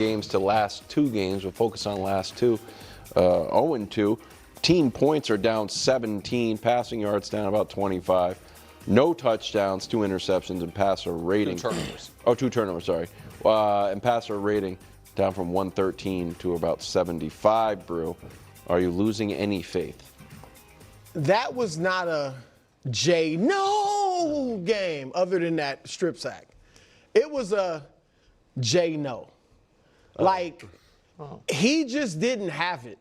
games to last 2 games. We'll focus on last 2. 0-2. Team points are down 17. Passing yards down about 25. No touchdowns, 2 interceptions, and passer rating. 2 turnovers. Oh, 2 turnovers, sorry. And passer rating down from 113 to about 75, Brew. Are you losing any faith? That was not a no game other than that strip sack. It was a no. He just didn't have it.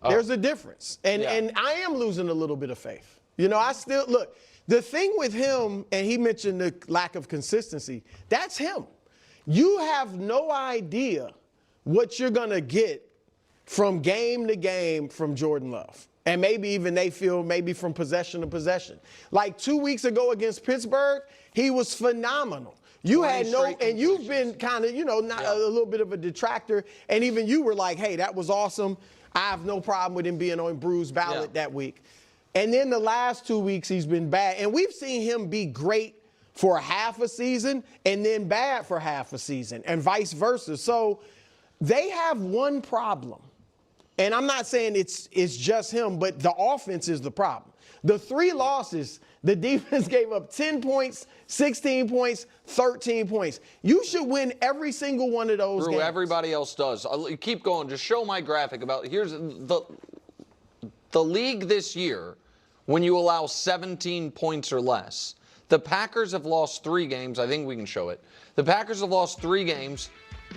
There's a difference. And I am losing a little bit of faith. I still, look, the thing with him, and he mentioned the lack of consistency, that's him. You have no idea what you're going to get from game to game from Jordan Love. And maybe even they feel maybe from possession to possession. Like 2 weeks ago against Pittsburgh, he was phenomenal. You had no, and you've been kind of, not a little bit of a detractor. And even you were like, hey, that was awesome. I have no problem with him being on Brew's ballot that week. And then the last 2 weeks, he's been bad. And we've seen him be great for half a season and then bad for half a season and vice versa. So they have one problem. And I'm not saying it's just him, but the offense is the problem. The 3 losses, the defense gave up 10 points, 16 points, 13 points. You should win every single one of those games. Everybody else does. Keep going. Just show my graphic about here's the league this year. When you allow 17 points or less, the Packers have lost 3 games. I think we can show it. The Packers have lost 3 games.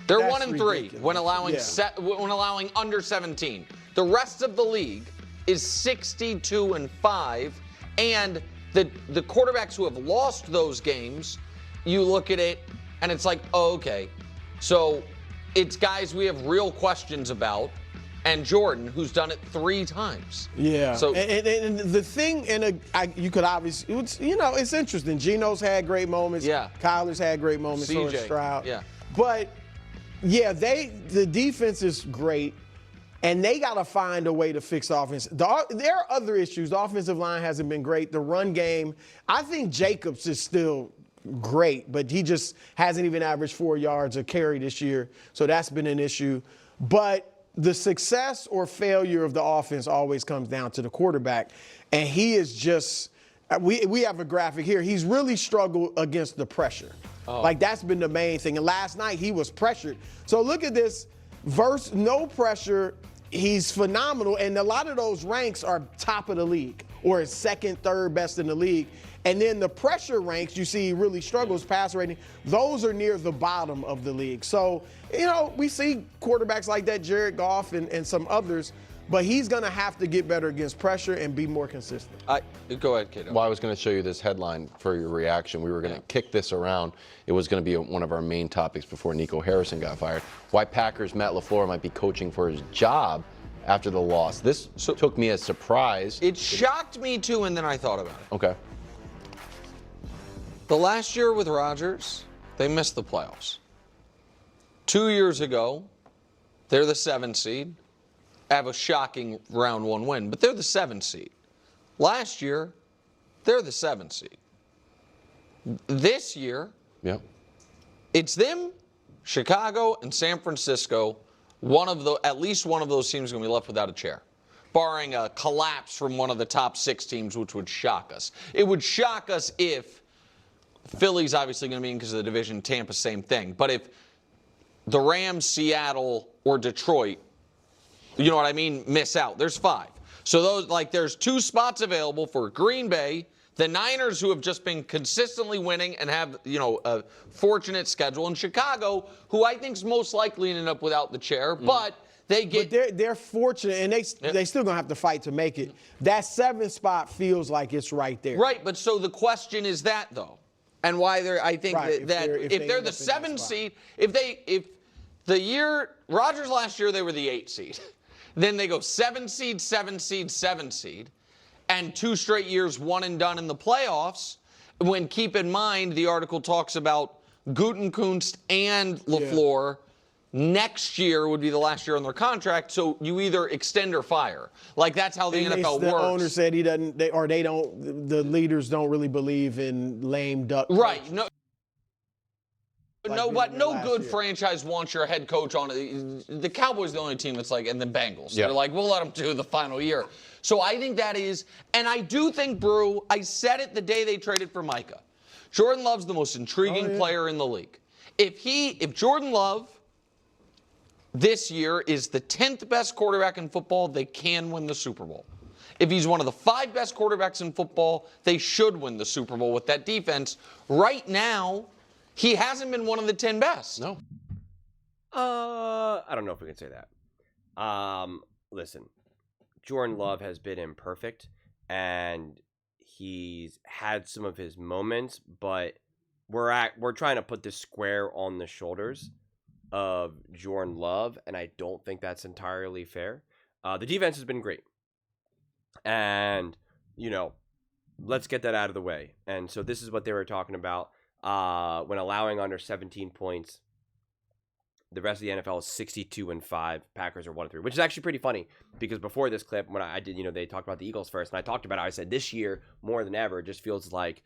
They're 1-3 when allowing under 17. The rest of the league is 62-5, and the quarterbacks who have lost those games, you look at it and it's like, oh, okay. So it's guys we have real questions about, and Jordan, who's done it 3 times. Yeah. So and the thing, you could obviously, it's interesting. Geno's had great moments. Yeah. Kyler's had great moments. CJ. So has Stroud. Yeah. But yeah, the defense is great, and they got to find a way to fix the offense. There are other issues. The offensive line hasn't been great. The run game, I think Jacobs is still great, but he just hasn't even averaged 4 yards a carry this year. So that's been an issue. But the success or failure of the offense always comes down to the quarterback. And he is just, we have a graphic here. He's really struggled against the pressure. Like, that's been the main thing. And last night he was pressured. So look at this. Versus no pressure, he's phenomenal. And a lot of those ranks are top of the league or second, third best in the league. And then the pressure ranks, you see he really struggles, pass rating, those are near the bottom of the league. So, we see quarterbacks like that, Jared Goff and some others, but he's going to have to get better against pressure and be more consistent. Go ahead, Kato. Well, I was going to show you this headline for your reaction. We were going to kick this around. It was going to be one of our main topics before Nico Harrison got fired. Why Packers Matt LaFleur might be coaching for his job after the loss. This took me as surprise. It shocked me too, and then I thought about it. Okay. The last year with Rodgers, they missed the playoffs. 2 years ago, they're the 7th seed. Have a shocking round 1 win, but they're the 7th seed. Last year, they're the 7th seed. This year, it's them, Chicago, and San Francisco. At least one of those teams is going to be left without a chair, barring a collapse from one of the top 6 teams, which would shock us. It would shock us if Philly's obviously going to be in because of the division. Tampa, same thing. But if the Rams, Seattle, or Detroit, you know what I mean, miss out, there's 5. So there's 2 spots available for Green Bay, the Niners, who have just been consistently winning and have, a fortunate schedule, and Chicago, who I think is most likely to end up without the chair, but they get. But they're fortunate, and they still gonna have to fight to make it. That 7th spot feels like it's right there. Right, but so the question is that though. And why I think right, that if they're the 7th seed, if the year Rodgers last year they were the 8th seed, then they go 7 seed, 7 seed, 7 seed, and 2 straight years one and done in the playoffs. When keep in mind the article talks about Gutekunst and LaFleur. Next year would be the last year on their contract, so you either extend or fire. Like, that's how the NFL works. The owner said the leaders don't really believe in lame duck. Right. No. No, being but there no last good year. franchise wants your head coach on it. The Cowboys are the only team that's like, and the Bengals. Yeah. They're like, we'll let them do the final year. So I think that is, and I do think, Brew, I said it the day they traded for Micah. Jordan Love's the most intriguing player in the league. If Jordan Love this year is the 10th best quarterback in football, they can win the Super Bowl. If he's one of the 5 best quarterbacks in football, they should win the Super Bowl with that defense. Right now, he hasn't been one of the 10 best. No. I don't know if we can say that. Listen, Jordan Love has been imperfect, and he's had some of his moments, but we're trying to put this square on the shoulders of Jordan Love, and I don't think that's entirely fair. The defense has been great, and let's get that out of the way. And so this is what they were talking about when allowing under 17 points. The rest of the NFL is 62-5. Packers are 1-3, which is actually pretty funny because before this clip, when I did, they talked about the Eagles first, and I talked about it. I said this year more than ever, it just feels like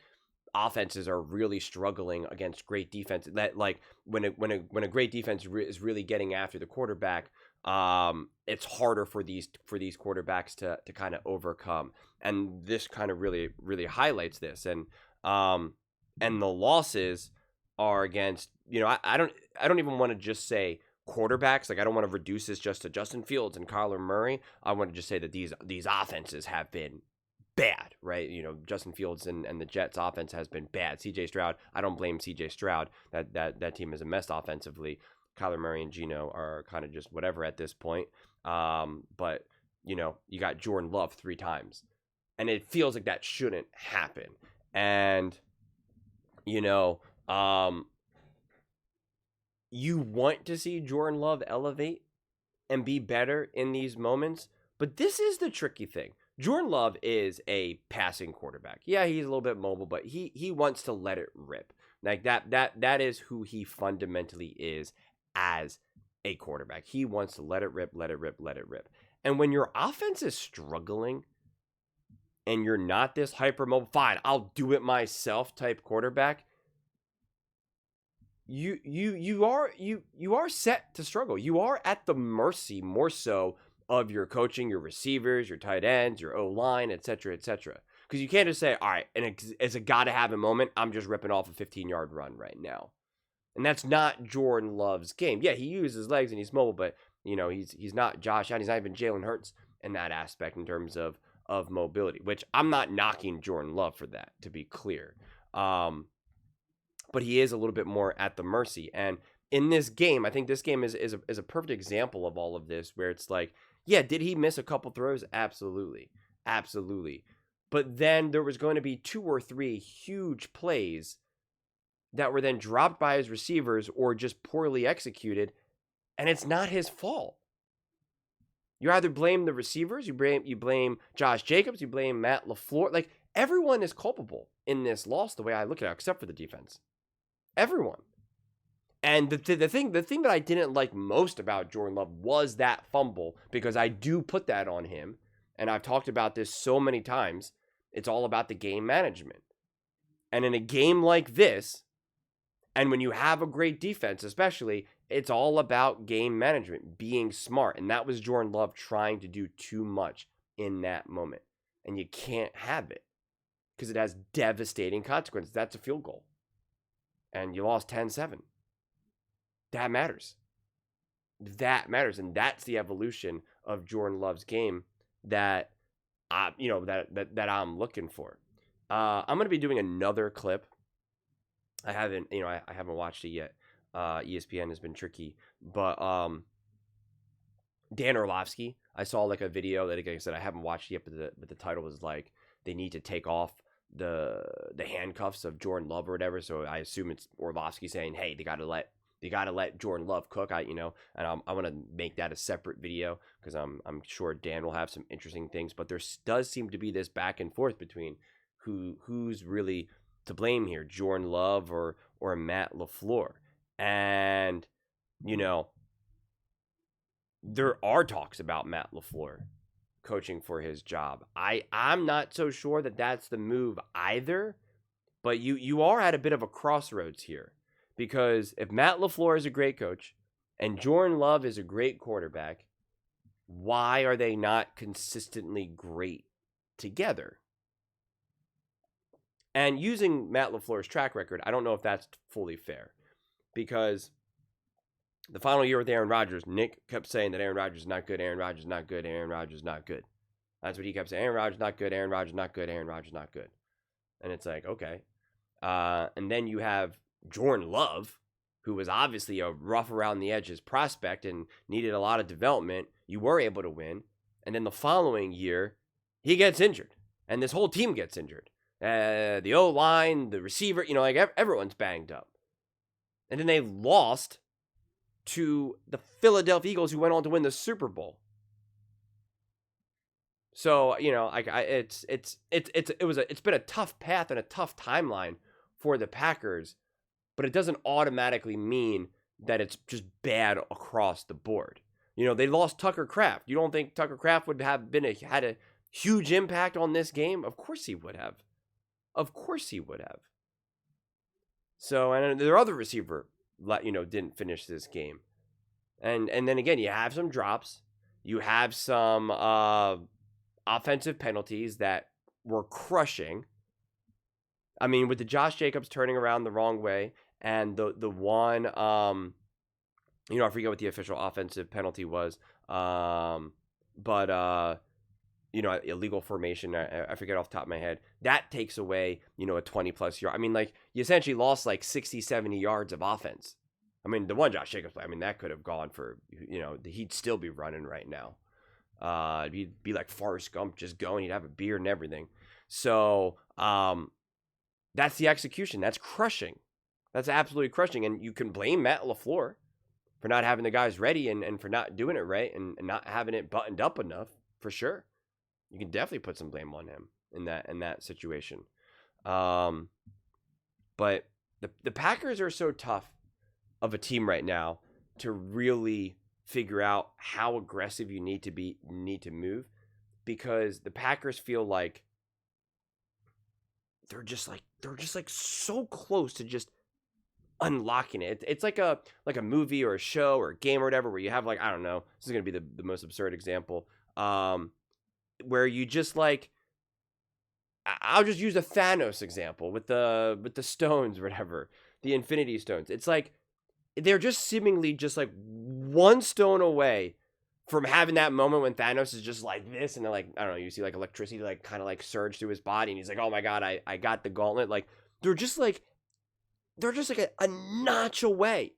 offenses are really struggling against great defense. That like when a great defense is really getting after the quarterback, it's harder for these quarterbacks to kind of overcome. And this kind of really highlights this. And the losses are against, I don't even want to just say quarterbacks. Like, I don't want to reduce this just to Justin Fields and Kyler Murray. I want to just say that these offenses have been bad, right? Justin Fields and the Jets offense has been bad. CJ Stroud, I don't blame CJ Stroud. That team is a mess offensively. Kyler Murray and Geno are kind of just whatever at this point. But you got Jordan Love 3 times, and it feels like that shouldn't happen. And you want to see Jordan Love elevate and be better in these moments, but this is the tricky thing. Jordan Love is a passing quarterback. Yeah, he's a little bit mobile, but he wants to let it rip. Like that is who he fundamentally is as a quarterback. He wants to let it rip, let it rip, let it rip. And when your offense is struggling and you're not this hyper mobile, fine, I'll do it myself type quarterback, you are set to struggle. You are at the mercy more so of your coaching, your receivers, your tight ends, your O-line, etc., etc. Because you can't just say, all right, and it's a gotta-have-it moment, I'm just ripping off a 15-yard run right now. And that's not Jordan Love's game. Yeah, he uses his legs and he's mobile, but, he's not Josh Allen. He's not even Jalen Hurts in that aspect in terms of mobility, which I'm not knocking Jordan Love for that, to be clear. But he is a little bit more at the mercy. And in this game, I think this game is a perfect example of all of this, where it's like, yeah, did he miss a couple throws? Absolutely. Absolutely. But then there was going to be 2 or 3 huge plays that were then dropped by his receivers or just poorly executed, and it's not his fault. You either blame the receivers, you blame Josh Jacobs, you blame Matt LaFleur. Like, everyone is culpable in this loss the way I look at it, except for the defense. Everyone. And the thing that I didn't like most about Jordan Love was that fumble, because I do put that on him, and I've talked about this so many times. It's all about the game management. And in a game like this, and when you have a great defense especially, it's all about game management, being smart. And that was Jordan Love trying to do too much in that moment. And you can't have it, because it has devastating consequences. That's a field goal. And you lost 10-7. That matters. That matters. And that's the evolution of Jordan Love's game that I'm looking for. I'm going to be doing another clip. I haven't watched it yet. ESPN has been tricky, but Dan Orlovsky, I saw like a video that, like I said, I haven't watched yet, but the title was like, they need to take off the handcuffs of Jordan Love or whatever. So I assume it's Orlovsky saying, hey, they got to let Jordan Love cook. I want to make that a separate video, because I'm sure Dan will have some interesting things. But there does seem to be this back and forth between who's really to blame here, Jordan Love or Matt LaFleur. And there are talks about Matt LaFleur coaching for his job. I'm not so sure that that's the move either, but you are at a bit of a crossroads here, Because if Matt LaFleur is a great coach and Jordan Love is a great quarterback, why are they not consistently great together? And using Matt LaFleur's track record, I don't know if that's fully fair. Because the final year with Aaron Rodgers, Nick kept saying that Aaron Rodgers is not good, Aaron Rodgers is not good, Aaron Rodgers is not good. That's what he kept saying. Aaron Rodgers not good, Aaron Rodgers not good, Aaron Rodgers not good. And it's like, okay. And then you have Jordan Love, who was obviously a rough around the edges prospect and needed a lot of development. You were able to win. And then the following year, he gets injured. And this whole team gets injured. The O-line, the receiver, like everyone's banged up. And then they lost to the Philadelphia Eagles, who went on to win the Super Bowl. So, it's been a tough path and a tough timeline for the Packers, but it doesn't automatically mean that it's just bad across the board. They lost Tucker Kraft. You don't think Tucker Kraft would have had a huge impact on this game? Of course he would have. Of course he would have. So, and their other receiver, didn't finish this game. And then again, you have some drops. You have some offensive penalties that were crushing. I mean, with the Josh Jacobs turning around the wrong way, and the one, I forget what the official offensive penalty was, but illegal formation, I forget off the top of my head. That takes away, a 20-plus yard. I mean, you essentially lost 60, 70 yards of offense. I mean, the one Josh Jacobs play, that could have gone for, he'd still be running right now. He'd be like Forrest Gump, just going. He'd have a beard and everything. So that's the execution. That's crushing. That's absolutely crushing. And you can blame Matt LaFleur for not having the guys ready and for not doing it right and not having it buttoned up enough, for sure. You can definitely put some blame on him in that situation. But the Packers are so tough of a team right now to really figure out how aggressive you need to move, because the Packers feel like they're just so close to just unlocking it. It's like a movie or a show or a game or whatever, where you have I don't know, this is going to be the most absurd example, where you just I'll just use a Thanos example with the stones or whatever, the Infinity Stones. It's they're just seemingly just one stone away from having that moment when Thanos is just like this, and they're I don't know, you see electricity kind of surge through his body, and he's like, oh my god, I got the gauntlet. They're just a notch away.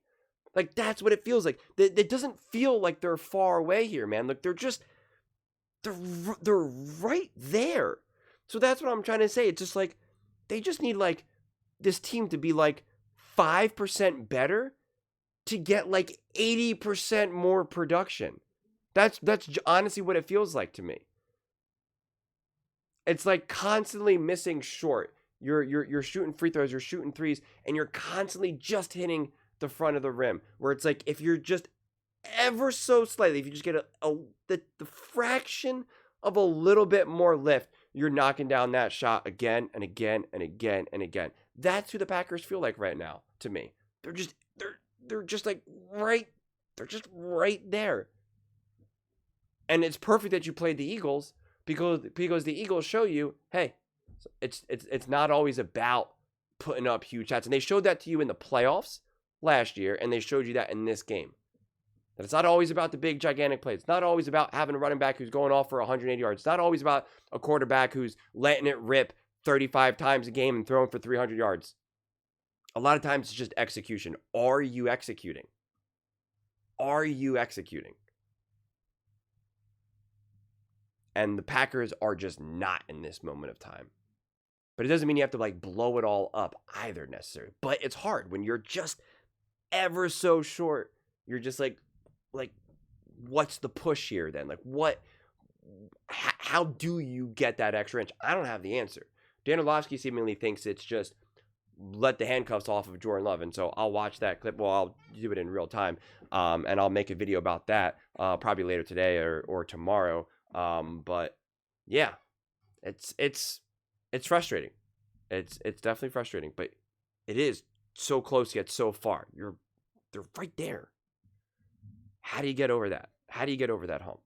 That's what it feels like. It doesn't feel like they're far away here, man. They're right there. So that's what I'm trying to say. It's just they just need this team to be 5% better to get 80% more production. That's honestly what it feels like to me. It's constantly missing short. You're shooting free throws, you're shooting threes, and you're constantly just hitting the front of the rim. Where it's if you're just ever so slightly, if you just get the fraction of a little bit more lift, you're knocking down that shot again and again and again and again. That's who the Packers feel like right now to me. They're just right there. And it's perfect that you played the Eagles, because the Eagles show you, hey, it's not always about putting up huge shots. And they showed that to you in the playoffs last year, and they showed you that in this game. That it's not always about the big, gigantic plays. It's not always about having a running back who's going off for 180 yards. It's not always about a quarterback who's letting it rip 35 times a game and throwing for 300 yards. A lot of times it's just execution. Are you executing? Are you executing? And the Packers are just not in this moment of time. But it doesn't mean you have to blow it all up either necessarily. But it's hard when you're just ever so short. You're just what's the push here then? How do you get that extra inch? I don't have the answer. Dan Orlovsky seemingly thinks it's just let the handcuffs off of Jordan Love. And so I'll watch that clip. Well, I'll do it in real time. And I'll make a video about that probably later today or tomorrow. But yeah, it's frustrating. It's definitely frustrating, but it is so close yet so far. They're right there. How do you get over that? How do you get over that hump?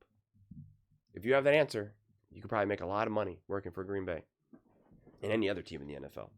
If you have that answer, you could probably make a lot of money working for Green Bay and any other team in the NFL.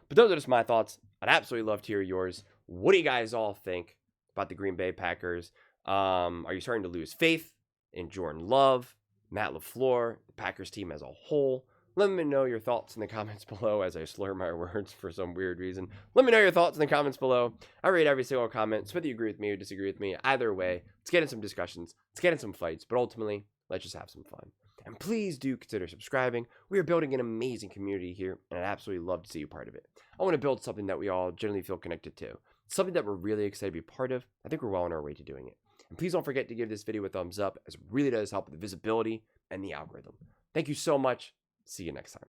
But those are just my thoughts. I'd absolutely love to hear yours. What do you guys all think about the Green Bay Packers? Are you starting to lose faith in Jordan Love, Matt LaFleur, the Packers team as a whole? Let me know your thoughts in the comments below as I slur my words for some weird reason. Let me know your thoughts in the comments below. I read every single comment, so whether you agree with me or disagree with me, either way, let's get in some discussions, let's get in some fights, but ultimately, let's just have some fun. And please do consider subscribing. We are building an amazing community here, and I'd absolutely love to see you part of it. I want to build something that we all generally feel connected to, something that we're really excited to be part of. I think we're well on our way to doing it. And please don't forget to give this video a thumbs up, as it really does help with the visibility and the algorithm. Thank you so much. See you next time.